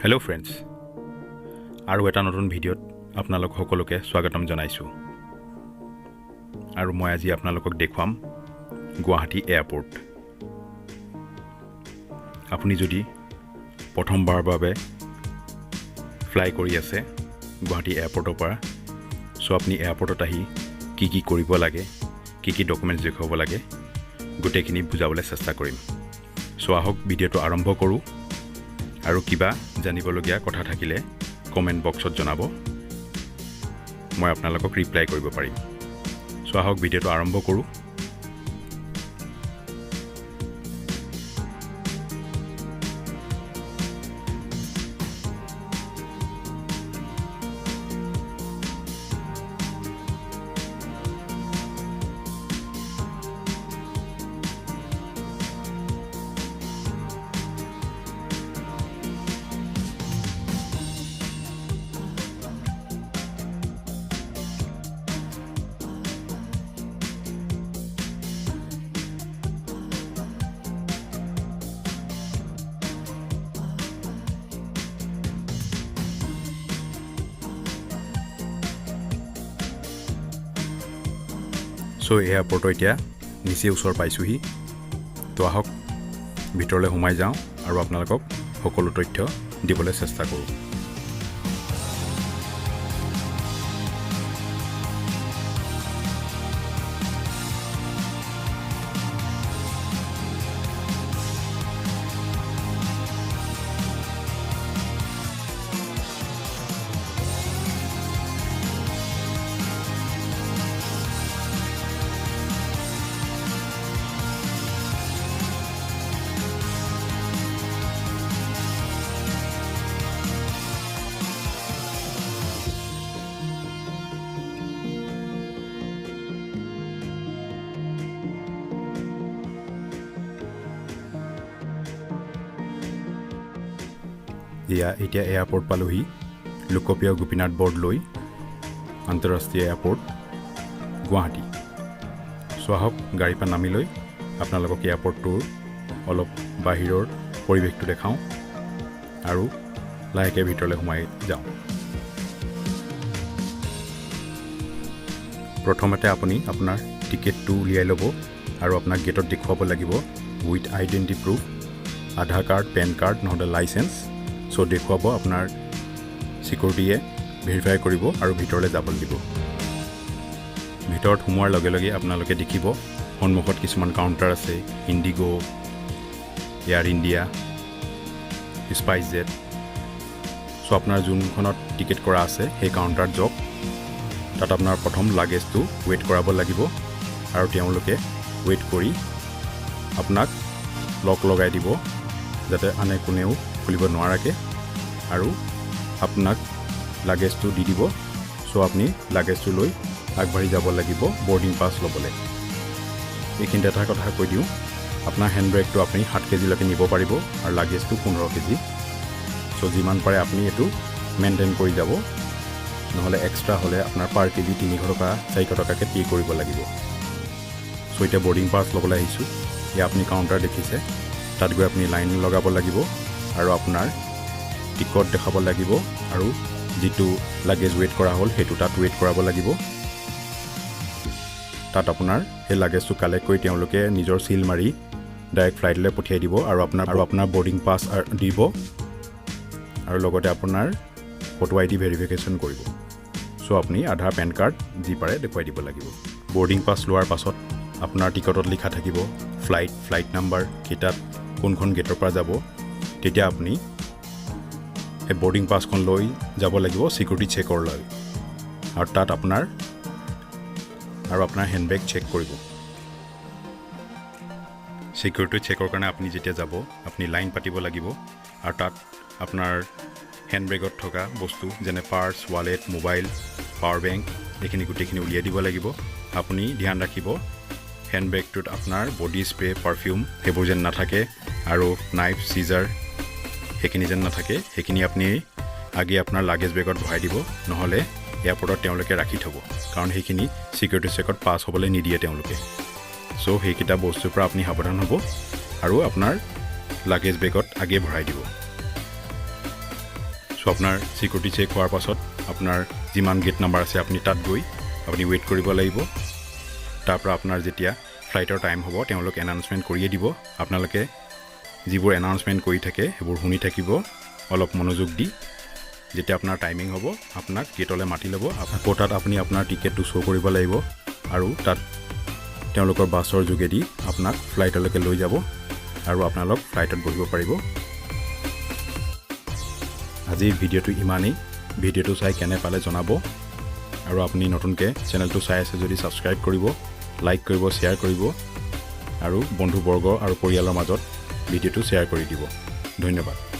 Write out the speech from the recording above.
Hello' friends, আৰু এটা নতুন ভিডিঅ'ত আপোনালোক সকলোকে স্বাগতম জনাইছোঁ। আৰু মই আজি আপোনালোকক দেখুৱাম গুৱাহাটী এয়াৰপোৰ্ট। আপুনি যদি প্ৰথমবাৰৰ বাবে ফ্লাই কৰি আছে গুৱাহাটী এয়াৰপোৰ্টৰ পৰা, আপুনি এয়াৰপোৰ্টত আহি কি কি কৰিব লাগে, কি কি ডকুমেণ্টছ দেখুৱাব লাগে, গোটেইখিনি বুজাবলৈ চেষ্টা কৰিম। আহক ভিডিঅ'টো আৰম্ভ কৰোঁ। আৰু কিবা জানিবলগীয়া কথা থাকিলে কমেণ্ট বক্সত জনাব, মই আপোনালোকক ৰিপ্লাই কৰিব পাৰিম। আহক ভিডিঅ'টো আৰম্ভ কৰোঁ। এয়াৰপোৰ্টৰ এতিয়া নিচেই ওচৰ পাইছোঁহি। আহক ভিতৰলৈ সোমাই যাওঁ আৰু আপোনালোকক সকলো তথ্য দিবলৈ চেষ্টা কৰোঁ। এতিয়া এয়াৰপোৰ্ট পালোহি। লোকপ্ৰিয় গোপীনাথ বৰদলৈ আন্তঃৰাষ্ট্ৰীয় এয়াৰপোৰ্ট গুৱাহাটী। আহক গাড়ীৰ পৰা নামি লৈ আপোনালোকক এয়াৰপোৰ্টটোৰ অলপ বাহিৰৰ পৰিৱেশটো দেখাওঁ আৰু লাহেকৈ ভিতৰলৈ সোমাই যাওঁ। প্ৰথমতে আপুনি আপোনাৰ টিকেটটো উলিয়াই ল'ব আৰু আপোনাক গেটত দেখুৱাব লাগিব with identity proof, Aadhaar card, PAN card নহ'লে লাইচেঞ্চ। দেখুৱাব, আপোনাৰ চিকিউৰিটিয়ে ভেৰিফাই কৰিব আৰু ভিতৰলৈ যাবলৈ দিব। ভিতৰত সোমোৱাৰ লগে লগে আপোনালোকে দেখিব সন্মুখত কিছুমান কাউণ্টাৰ আছে। IndiGo, air India, spice jet. আপোনাৰ যোনখনত টিকেট কৰা আছে সেই কাউণ্টাৰত যাওক। তাত আপোনাৰ প্ৰথম লাগেজটো ৱেইট কৰাব লাগিব আৰু তেওঁলোকে ৱেইট কৰি আপোনাক লক লগাই দিব, যাতে আনে কোনেও খুলিব নোৱাৰাকৈ, আৰু আপোনাক লাগেজটো দি দিব। আপুনি লাগেজটো লৈ আগবাঢ়ি যাব লাগিব বৰ্ডিং পাছ ল'বলৈ। এইখিনিতে এটা কথা কৈ দিওঁ, আপোনাৰ হেণ্ডবেগটো আপুনি 7 কেজিলৈকে নিব পাৰিব আৰু লাগেজটো 15 কেজি। যিমান পাৰে আপুনি এইটো মেইনটেইন কৰি যাব, নহ'লে এক্সট্ৰা হ'লে আপোনাৰ পাৰ কেজি 300 টকা 400 টকাকৈ পে' কৰিব লাগিব। এতিয়া বৰ্ডিং পাছ ল'বলৈ আহিছোঁ। ইয়াত আপুনি কাউণ্টাৰ দেখিছে, তাত গৈ আপুনি লাইন লগাব লাগিব আৰু আপোনাৰ টিকট দেখাব লাগিব আৰু যিটো লাগেজ ৱেইট কৰা হ'ল সেইটো তাত ৱেইট কৰাব লাগিব। তাত আপোনাৰ সেই লাগেজটো কালেক্ট কৰি তেওঁলোকে নিজৰ চিল মাৰি ডাইৰেক্ট ফ্লাইটলৈ পঠিয়াই দিব আৰু আপোনাৰ বৰ্ডিং পাছ দিব আৰু লগতে আপোনাৰ ফটো ID ভেৰিফিকেশ্যন কৰিব। আপুনি আধাৰ, পেন কাৰ্ড যি পাৰে দেখুৱাই দিব লাগিব। বৰ্ডিং পাছ লোৱাৰ পাছত আপোনাৰ টিকটত লিখা থাকিব ফ্লাইট নাম্বাৰ, কেইটাত কোনখন গেটৰ পৰা যাব। তেতিয়া আপুনি সেই বৰ্ডিং পাছখন লৈ যাব লাগিব চিকিউৰিটি চেকৰলৈ, আৰু তাত আপোনাৰ হেণ্ডবেগ চেক কৰিব। চিকিউৰিটি চেকৰ কাৰণে আপুনি যেতিয়া যাব, আপুনি লাইন পাতিব লাগিব আৰু তাত আপোনাৰ হেণ্ডবেগত থকা বস্তু যেনে purse, wallet, mobile, power bank এইখিনি গোটেইখিনি উলিয়াই দিব লাগিব। আপুনি ধ্যান ৰাখিব হেণ্ডবেগটোত আপোনাৰ বডি স্প্ৰে, পাৰফিউম সেইবোৰ যেন নাথাকে, আৰু নাইফ, চিজাৰ সেইখিনি যেন নাথাকে। সেইখিনি আপুনি আগে আপোনাৰ লাগেজ বেগত ভৰাই দিব, নহ'লে এয়াৰপোৰ্টত তেওঁলোকে ৰাখি থ'ব, কাৰণ সেইখিনি চিকিউৰিটি চেকত পাছ হ'বলৈ নিদিয়ে তেওঁলোকে। সেইকেইটা বস্তুৰ পৰা আপুনি সাৱধান হ'ব আৰু আপোনাৰ লাগেজ বেগত আগে ভৰাই দিব। সো আপোনাৰ সিকিউৰিটি চেক হোৱাৰ পাছত আপোনাৰ যিমান গেট নাম্বাৰ আছে আপুনি তাত গৈ আপুনি ৱেইট কৰিব লাগিব তাৰ পৰা আপোনাৰ যেতিয়া ফ্লাইটৰ টাইম হ'ব তেওঁলোকে এনাউন্সমেন্ট কৰিয়ে দিব আপোনালোকে যিবোৰ এনাউন্সমেন্ট কৰি থাকে সেইবোৰ শুনি থাকিব অলপ মনোযোগ দি যেতিয়া আপোনাৰ টাইমিং হ'ব আপোনাক গেটলৈ মাতি ল'ব আপোনাৰ কোটাত আপুনি আপোনাৰ টিকেটটো শ্ব' কৰিব লাগিব আৰু তাত তেওঁলোকৰ বাছৰ যোগেদি আপোনাক ফ্লাইটলৈকে লৈ যাব আৰু আপোনালোক ফ্লাইটত বহিব পাৰিব আজিৰ ভিডিঅ'টো ইমানেই ভিডিঅ'টো চাই কেনে পালে জনাব আৰু আপুনি নতুনকৈ চেনেলটো চাই আছে যদি ছাবস্ক্ৰাইব কৰিব লাইক কৰিব শ্বেয়াৰ কৰিব আৰু বন্ধুবৰ্গ আৰু পৰিয়ালৰ মাজত ভিডিঅ'টো শ্বেয়াৰ কৰি দিব ধন্যবাদ